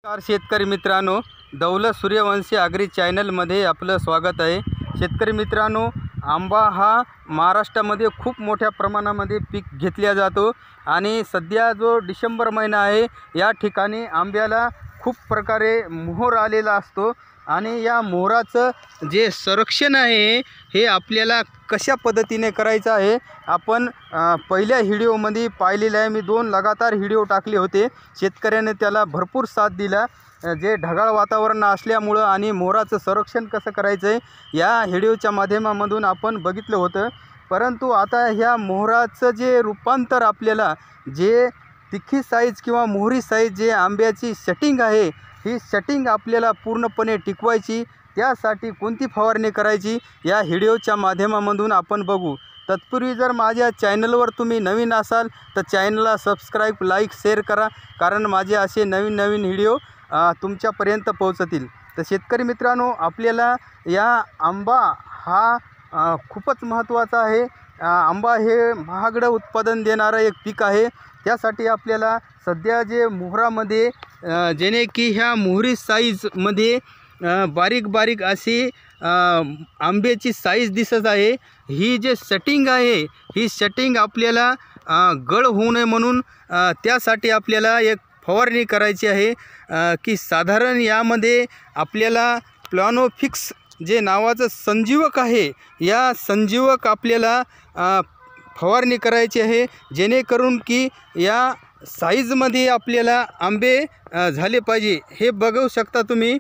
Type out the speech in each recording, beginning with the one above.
नमस्कार शेतकरी मित्रांनो, दौलत सूर्यवंशी ॲग्री चॅनलमध्ये आपलं स्वागत आहे। शेतकरी मित्रांनो, आंबा हा महाराष्ट्रामध्ये खूप मोठ्या प्रमाणामध्ये पीक घेतला जातो आणि सध्या जो डिसेंबर महिना आहे या ठिकाणी आंब्याला खूप प्रकारे मोहर आलेला असतो आणि या मोहराचं जे संरक्षण आहे हे आपल्याला कशा पद्धतीने करायचं आहे आपण पहिल्या व्हिडिओमध्ये पाहिलेलं आहे। मी 2 लगातार व्हिडिओ टाकले होते। शेतकऱ्याने त्याला भरपूर साथ दिला। जे ढगाळ वातावरण असल्यामुळे आणि मोहराचं संरक्षण कसं करायचं आहे या व्हिडिओच्या माध्यमामधून आपण बघितलं होतं। परंतु आता ह्या मोहराचं जे रूपांतर आपल्याला जे तिखी साईज किंवा मोहरी साईज जे आंब्याची सेटिंग आहे ही सेटिंग आपल्याला पूर्णपणे टिकवायची, त्यासाठी कोणती फवारणी करायची या व्हिडिओच्या माध्यमामधून आपण बघू। तत्पूर्वी जर माझ्या चॅनलवर तुम्ही नवीन असाल तर चॅनलला सबस्क्राईब, लाईक, शेअर करा, कारण माझे असे नवीन व्हिडिओ तुमच्यापर्यंत पोहोचतील। तर शेतकरी मित्रांनो, आपल्याला या आंबा हा खूपच महत्त्वाचा आहे। आंबा हे महागडं उत्पादन देणारं एक पीक आहे। त्यासाठी आपल्याला सध्या जे मोहरामध्ये जेणे की ह्या मोहरी साईजमध्ये बारीक बारीक अशी आंब्याची साईज दिसत आहे। ही जे सेटिंग आहे ही सेटिंग आपल्याला गळ होऊ नये म्हणून त्यासाठी आपल्याला एक फवारणी करायची आहे की साधारण यामध्ये आपल्याला प्लॅनोफिक्स जे नावाचं संजीवक आहे या संजीवक आपल्याला फवारणी करायची आहे, जेणेकरून की या साईजमध्ये आपल्याला आंबे झाले पाहिजे। हे बघू शकता तुम्ही,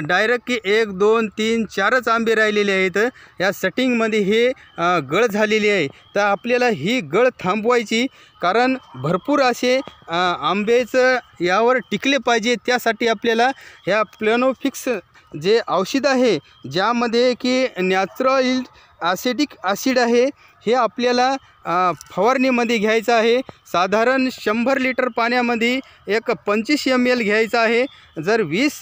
डायरेक्ट की 1 2 3 4च आंबे राहिलेले आहेत। या सेटिंगमध्ये हे गळ झालेली आहे। तर आपल्याला ही गळ थांबवायची, कारण भरपूर असे आंब्याचं यावर टिकले पाहिजे। त्यासाठी आपल्याला ह्या प्लॅनोफिक्स जे औषध आहे ज्यामध्ये की नॅचरल ॲसिडिक ॲसिड आहे हे आपल्याला फवारणीमध्ये घ्यायचं आहे। साधारण 100 लिटर पाण्यामध्ये एक 25 ml घ्यायचं आहे। जर 20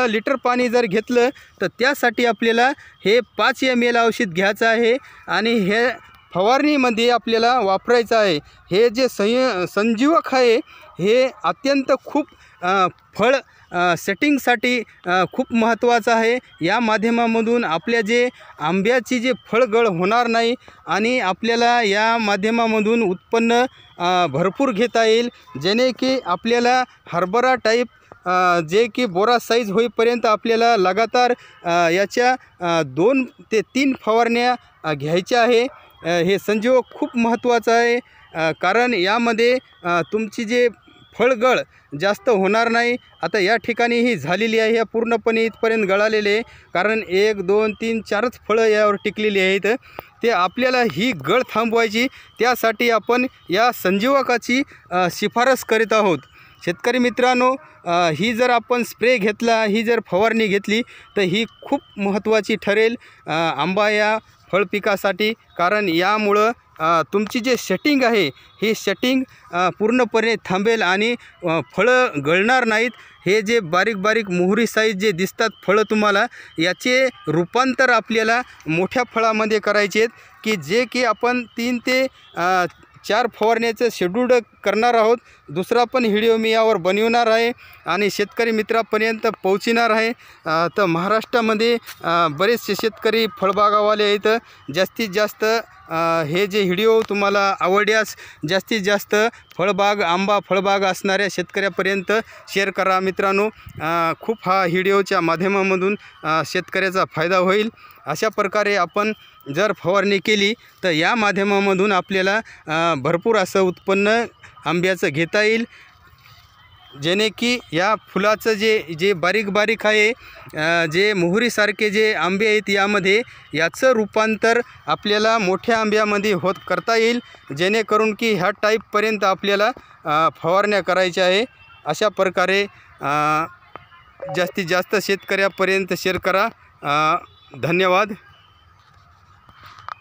लिटर पाणी जर घेतलं तर त्यासाठी आपल्याला हे 5 ml औषध घ्यायचं आहे आणि हे फवारणीमध्ये आपल्याला वापरायचं आहे। हे जे संजीवक आहे हे अत्यंत खूप फळ सेटिंगसाठी खूप महत्त्वाचं आहे। या माध्यमामधून आपल्या जे आंब्याची जे फळगळ होणार नाही आणि आपल्याला या माध्यमामधून उत्पन्न भरपूर घेता येईल, जेणे की आपल्याला हरभरा टाईप जे की बोरा साईज होईपर्यंत आपल्याला लगातार याच्या 2 ते 3 फवारण्या घ्यायच्या आहे। हे संजीवक खूप महत्त्वाचं आहे, कारण यामध्ये तुमची जे फळगळ जास्त होणार नाही। आता या ठिकाणी ही झालेली आहे, या पूर्णपणे इथपर्यंत गळालेले आहे, कारण 1 2 3 4च फळं यावर टिकलेली आहेत। ते आपल्याला ही गळ थांबवायची, त्यासाठी आपण या संजीवकाची शिफारस करीत आहोत। शेतकरी मित्रांनो, ही जर आपण स्प्रे घेतला, ही जर फवारणी घेतली तर ही खूप महत्त्वाची ठरेल आंबा या फळ पिकासाठी, कारण यामुळं तुमची जे सेटिंग आहे ही सेटिंग पूर्णपणे थांबेल आणि फळं गळणार नाहीत। हे जे बारीक बारीक मोहरी साईज जे दिसतात फळं तुम्हाला, याचे रूपांतर आपल्याला मोठ्या फळामध्ये करायचे आहेत, की जे की आपण 3 ते 4 फवारण्याचं शेड्यूल करणार आहोत। दुसरा पण व्हिडिओ मी यावर बनवणार आहे आणि शेतकरी मित्रापर्यंत पोहोचणार आहे। तर महाराष्ट्रामध्ये बरेचसे शेतकरी फळबागावाले आहेत। जास्तीत जास्त हे जे व्हिडिओ तुम्हाला आवडल्यास जास्तीत जास्त आंबा फळबाग असणाऱ्या शेतकऱ्यापर्यंत शेअर करा मित्रांनो। खूप हा व्हिडिओच्या माध्यमामधून शेतकऱ्याचा फायदा होईल। अशा प्रकारे आपण जर फवारणी केली तर या माध्यमामधून आपल्याला भरपूर असं उत्पन्न आंब्याचं घेता येईल, जेणे की या फुलाचं जे बारीक बारीक आहे जे मोहरीसारखे जे आंबे आहेत यामध्ये याचं रूपांतर आपल्याला मोठ्या आंब्यामध्ये करता येईल, जेणेकरून की ह्या टाईपपर्यंत आपल्याला फवारण्या करायच्या आहे। अशा प्रकारे जास्तीत जास्त शेतकऱ्यापर्यंत शेअर करा। धन्यवाद।